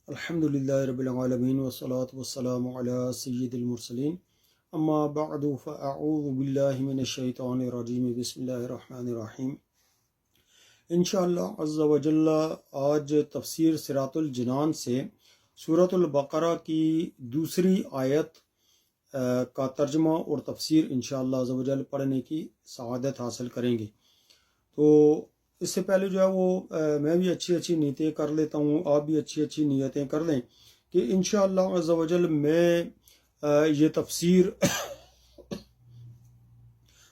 الحمدللہ رب العالمین والصلاة والسلام علی سید المرسلین اما بعد فاعوذ باللہ من الشیطان الرجیم بسم اللہ الرحمن الرحیم۔ انشاءاللہ عز و جل آج تفسیر صراط الجنان سے سورۃ البقرہ کی دوسری آیت کا ترجمہ اور تفسیر انشاءاللہ عز و جل پڑھنے کی سعادت حاصل کریں گے۔ تو اس سے پہلے جو ہے وہ میں بھی اچھی نیتیں کر لیتا ہوں، آپ بھی اچھی نیتیں کر لیں کہ انشاءاللہ عز و جل میں یہ تفسیر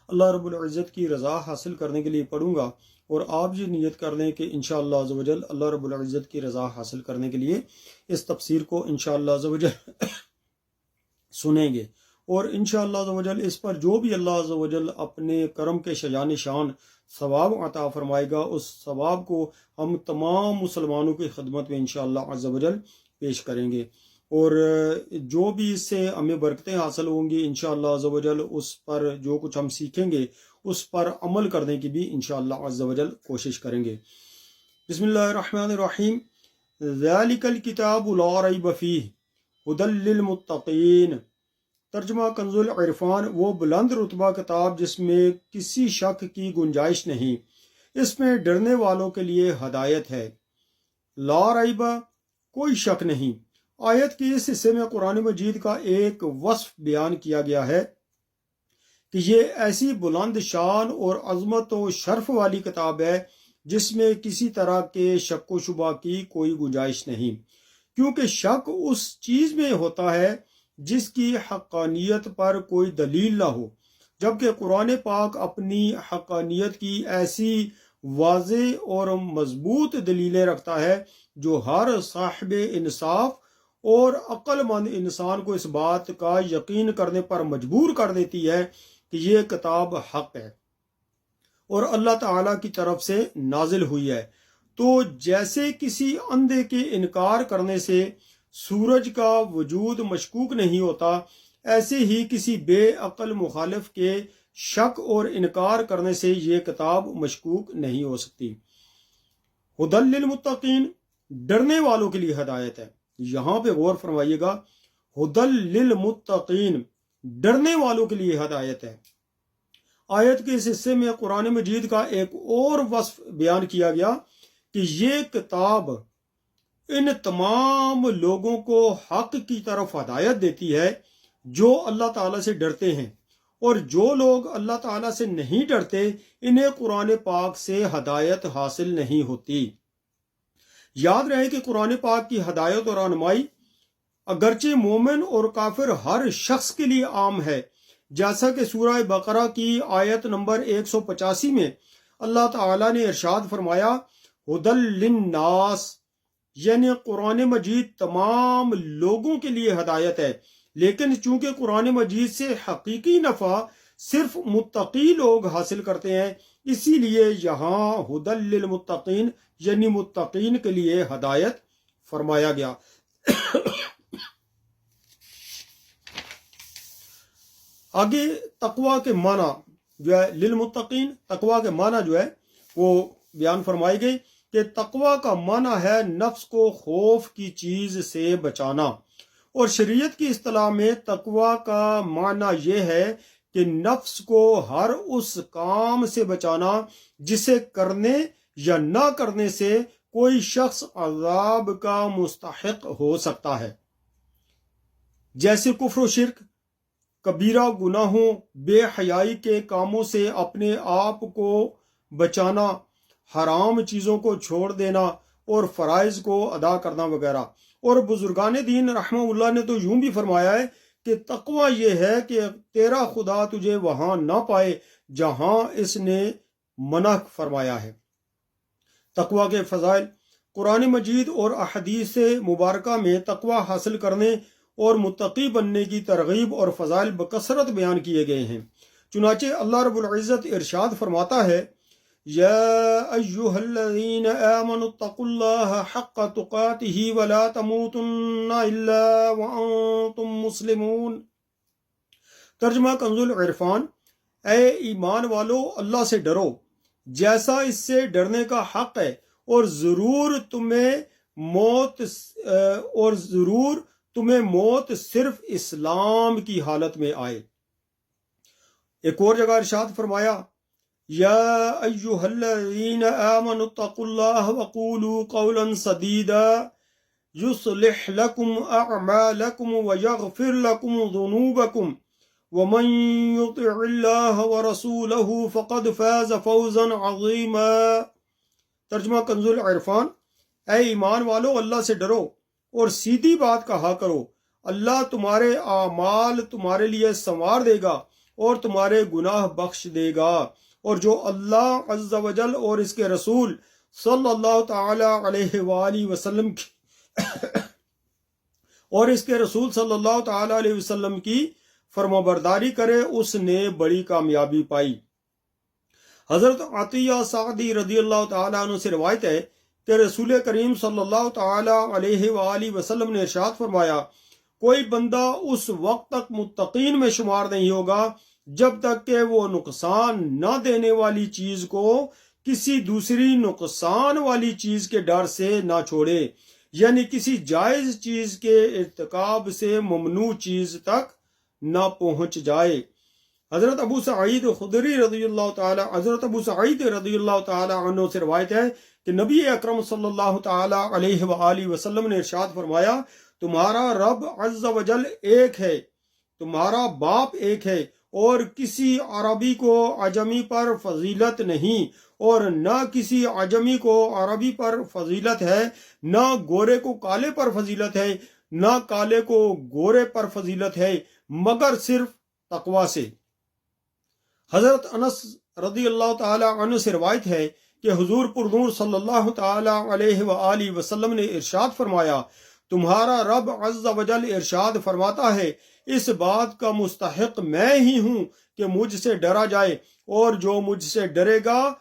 اللہ رب العزت کی رضا حاصل کرنے کے لیے پڑھوں گا، اور آپ یہ نیت کر لیں کہ انشاءاللہ عز و جل اللہ رب العزت کی رضا حاصل کرنے کے لیے اس تفسیر کو انشاءاللہ عز و جل سنیں گے، اور انشاءاللہ عز و جل اس پر جو بھی اللہ عز و جل اپنے کرم کے شجان شان ثواب عطا فرمائے گا، اس ثواب کو ہم تمام مسلمانوں کی خدمت میں انشاءاللہ عز و جل پیش کریں گے، اور جو بھی اس سے ہمیں برکتیں حاصل ہوں گی انشاءاللہ عز و جل اس پر جو کچھ ہم سیکھیں گے اس پر عمل کرنے کی بھی انشاءاللہ عز و جل کوشش کریں گے۔ بسم اللہ الرحمن الرحیم۔ ذالک الکتاب لا ریب فیہ ھدی للمتقین۔ ترجمہ کنز العرفان، وہ بلند رتبہ کتاب جس میں کسی شک کی گنجائش نہیں، اس میں ڈرنے والوں کے لیے ہدایت ہے۔ لا ریب، کوئی شک نہیں۔ آیت کے اس حصے میں قرآن مجید کا ایک وصف بیان کیا گیا ہے کہ یہ ایسی بلند شان اور عظمت و شرف والی کتاب ہے جس میں کسی طرح کے شک و شبہ کی کوئی گنجائش نہیں، کیونکہ شک اس چیز میں ہوتا ہے جس کی حقانیت پر کوئی دلیل نہ ہو، جبکہ قرآن پاک اپنی حقانیت کی ایسی واضح اور مضبوط دلیلیں رکھتا ہے جو ہر صاحب انصاف اور عقل مند انسان کو اس بات کا یقین کرنے پر مجبور کر دیتی ہے کہ یہ کتاب حق ہے اور اللہ تعالیٰ کی طرف سے نازل ہوئی ہے۔ تو جیسے کسی اندھے کے انکار کرنے سے سورج کا وجود مشکوک نہیں ہوتا، ایسے ہی کسی بے عقل مخالف کے شک اور انکار کرنے سے یہ کتاب مشکوک نہیں ہو سکتی۔ ھدی للمتقین، ڈرنے والوں کے لیے ہدایت ہے۔ یہاں پہ غور فرمائیے گا، ھدی للمتقین، ڈرنے والوں کے لیے ہدایت ہے۔ آیت کے اس حصے میں قرآن مجید کا ایک اور وصف بیان کیا گیا کہ یہ کتاب ان تمام لوگوں کو حق کی طرف ہدایت دیتی ہے جو اللہ تعالیٰ سے ڈرتے ہیں، اور جو لوگ اللہ تعالیٰ سے نہیں ڈرتے انہیں قرآن پاک سے ہدایت حاصل نہیں ہوتی۔ یاد رہے کہ قرآن پاک کی ہدایت اور رہنمائی اگرچہ مومن اور کافر ہر شخص کے لیے عام ہے، جیسا کہ سورہ بقرہ کی آیت نمبر 185 میں اللہ تعالیٰ نے ارشاد فرمایا، ھدی للناس، یعنی قرآن مجید تمام لوگوں کے لیے ہدایت ہے، لیکن چونکہ قرآن مجید سے حقیقی نفع صرف متقی لوگ حاصل کرتے ہیں، اسی لیے یہاں ھدی للمتقین یعنی متقین کے لیے ہدایت فرمایا گیا۔ آگے تقوی کے معنی جو ہے للمتقین، تقوی کے معنی جو ہے وہ بیان فرمائی گئی کہ تقوی کا معنی ہے نفس کو خوف کی چیز سے بچانا، اور شریعت کی اصطلاح میں تقوی کا معنی یہ ہے کہ نفس کو ہر اس کام سے بچانا جسے کرنے یا نہ کرنے سے کوئی شخص عذاب کا مستحق ہو سکتا ہے، جیسے کفر و شرک، کبیرہ گناہوں، بے حیائی کے کاموں سے اپنے آپ کو بچانا، حرام چیزوں کو چھوڑ دینا اور فرائض کو ادا کرنا وغیرہ۔ اور بزرگان دین رحمہ اللہ نے تو یوں بھی فرمایا ہے کہ تقوی یہ ہے کہ تیرا خدا تجھے وہاں نہ پائے جہاں اس نے منع فرمایا ہے۔ تقوی کے فضائل، قرآن مجید اور احادیث مبارکہ میں تقوی حاصل کرنے اور متقی بننے کی ترغیب اور فضائل بکثرت بیان کیے گئے ہیں۔ چنانچہ اللہ رب العزت ارشاد فرماتا ہے، یا ایہا الذین آمنوا اتقوا اللہ حق تقاتہ ولا تموتن الا وانتم مسلمون۔ ترجمہ کنز العرفان، اے ایمان والو، اللہ سے ڈرو جیسا اس سے ڈرنے کا حق ہے، اور ضرور تمہیں موت اور ضرور تمہیں موت صرف اسلام کی حالت میں آئے۔ ایک اور جگہ ارشاد فرمایا یا ایھا الذین آمنوا اتقوا اللہ وقولوا قولا سدیدا یصلح لکم اعمالکم ویغفر لکم ذنوبکم ومن یطع اللہ ورسولہ فقد فاز فوزا عظیما۔ ترجمہ کنز العرفان۔ اے ایمان والو، اللہ سے ڈرو اور سیدھی بات کہا کرو، اللہ تمہارے اعمال تمہارے لیے سنوار دے گا اور تمہارے گناہ بخش دے گا، اور جو اللہ عز و جل اور اس کے رسول صلی اللہ تعالی علیہ وآلہ وسلم کی اور اس کے رسول صلی اللہ تعالی علیہ وسلم کی فرمانبرداری کرے اس نے بڑی کامیابی پائی۔ حضرت عطیہ سعدی رضی اللہ تعالی عنہ سے روایت ہے کہ رسول کریم صلی اللہ تعالی علیہ وآلہ وسلم نے ارشاد فرمایا، کوئی بندہ اس وقت تک متقین میں شمار نہیں ہوگا جب تک کہ وہ نقصان نہ دینے والی چیز کو کسی دوسری نقصان والی چیز کے ڈر سے نہ چھوڑے، یعنی کسی جائز چیز کے ارتکاب سے ممنوع چیز تک نہ پہنچ جائے۔ حضرت ابو سعید رضی اللہ تعالی عنہ سے روایت ہے کہ نبی اکرم صلی اللہ تعالی علیہ وآلہ وسلم نے ارشاد فرمایا، تمہارا رب عز و جل ایک ہے، تمہارا باپ ایک ہے، اور کسی عربی کو عجمی پر فضیلت نہیں، اور نہ کسی عجمی کو عربی پر فضیلت ہے، نہ گورے کو کالے پر فضیلت ہے، نہ کالے کو گورے پر فضیلت ہے، مگر صرف تقوی سے۔ حضرت انس رضی اللہ تعالی عنہ سے روایت ہے کہ حضور پرنور صلی اللہ تعالی علیہ وآلہ وسلم نے ارشاد فرمایا، تمہارا رب عز و جل ارشاد فرماتا ہے، اس بات کا مستحق میں ہی ہوں کہ مجھ سے ڈرا جائے، اور جو مجھ سے ڈرے گا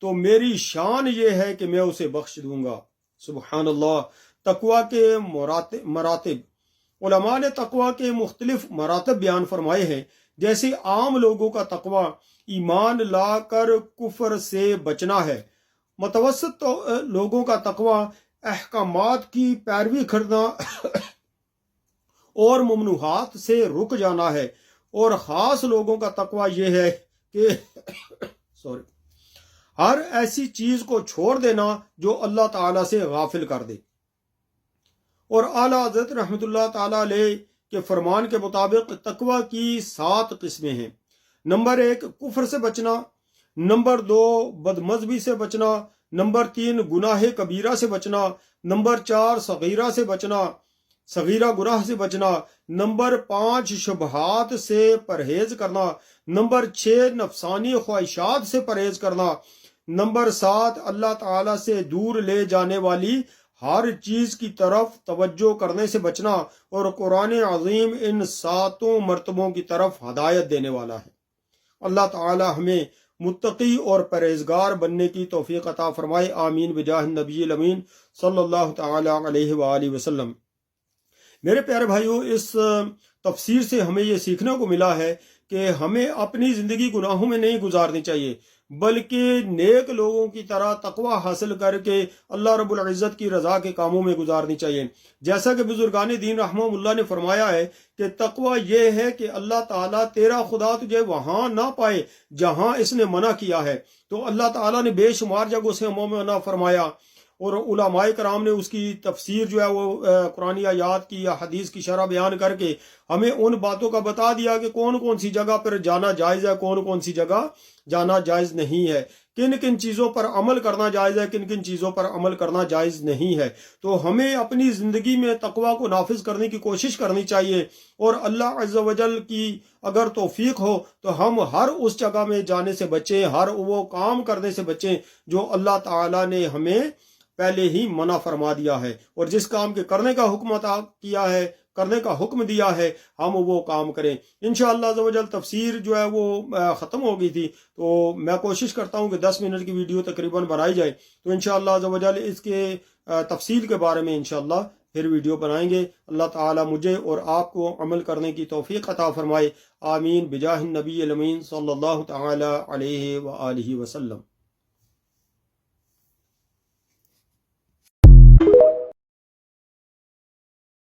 تو میری شان یہ ہے کہ میں اسے بخش دوں گا۔ سبحان اللہ۔ تقوی کے مراتب۔ علماء نے تقوی کے مختلف مراتب بیان فرمائے ہیں، جیسے عام لوگوں کا تقوی ایمان لا کر کفر سے بچنا ہے، متوسط لوگوں کا تقوی احکامات کی پیروی کرنا اور ممنوعات سے رک جانا ہے، اور خاص لوگوں کا تقوی یہ ہے کہ ہر ایسی چیز کو چھوڑ دینا جو اللہ تعالیٰ سے غافل کر دے۔ اور اعلیٰ حضرت رحمۃ اللہ تعالیٰ علیہ کے فرمان کے مطابق تقوی کی 7 قسمیں ہیں۔ نمبر 1 کفر سے بچنا، نمبر 2 بدمذہبی سے بچنا، نمبر 3 گناہ کبیرہ سے بچنا، نمبر 4 صغیرہ گناہ سے بچنا، نمبر 5 شبہات سے پرہیز کرنا، نمبر 6 نفسانی خواہشات سے پرہیز کرنا، نمبر 7 اللہ تعالیٰ سے دور لے جانے والی ہر چیز کی طرف توجہ کرنے سے بچنا، اور قرآن عظیم ان 7 مرتبوں کی طرف ہدایت دینے والا ہے۔ اللہ تعالیٰ ہمیں متقی اور پرہیزگار بننے کی توفیق عطا فرمائے، آمین بجاہ النبی الامین صلی اللہ تعالی علیہ وآلہ وسلم۔ میرے پیارے بھائیوں، اس تفسیر سے ہمیں یہ سیکھنے کو ملا ہے کہ ہمیں اپنی زندگی گناہوں میں نہیں گزارنی چاہیے، بلکہ نیک لوگوں کی طرح تقوی حاصل کر کے اللہ رب العزت کی رضا کے کاموں میں گزارنی چاہیے۔ جیسا کہ بزرگان دین رحمہم اللہ نے فرمایا ہے کہ تقوی یہ ہے کہ اللہ تعالیٰ تیرا خدا تجھے وہاں نہ پائے جہاں اس نے منع کیا ہے۔ تو اللہ تعالیٰ نے بے شمار جگہوں سے ہمیں منع فرمایا، اور علماء کرام نے اس کی تفسیر جو ہے وہ قرآنی آیات کی یا حدیث کی شرح بیان کر کے ہمیں ان باتوں کا بتا دیا کہ کون کون سی جگہ پر جانا جائز ہے، کون کون سی جگہ جانا جائز نہیں ہے، کن کن چیزوں پر عمل کرنا جائز ہے، کن کن چیزوں پر عمل کرنا جائز نہیں ہے۔ تو ہمیں اپنی زندگی میں تقوی کو نافذ کرنے کی کوشش کرنی چاہیے، اور اللہ عز و جل کی اگر توفیق ہو تو ہم ہر اس جگہ میں جانے سے بچیں، ہر وہ کام کرنے سے بچیں جو اللہ تعالیٰ نے ہمیں پہلے ہی منع فرما دیا ہے، اور جس کام کے کرنے کا حکم عطا کیا ہے، کرنے کا حکم دیا ہے، ہم وہ کام کریں۔ انشاءاللہ عز و جل تفسیر جو ہے وہ ختم ہو گئی تھی، تو میں کوشش کرتا ہوں کہ 10 منٹ کی ویڈیو تقریباً بنائی جائے، تو انشاءاللہ عز و جل اس کے تفصیل کے بارے میں انشاءاللہ پھر ویڈیو بنائیں گے۔ اللہ تعالیٰ مجھے اور آپ کو عمل کرنے کی توفیق عطا فرمائے، آمین بجاہ النبی الامین صلی اللہ تعالی علیہ وآلہ وسلم۔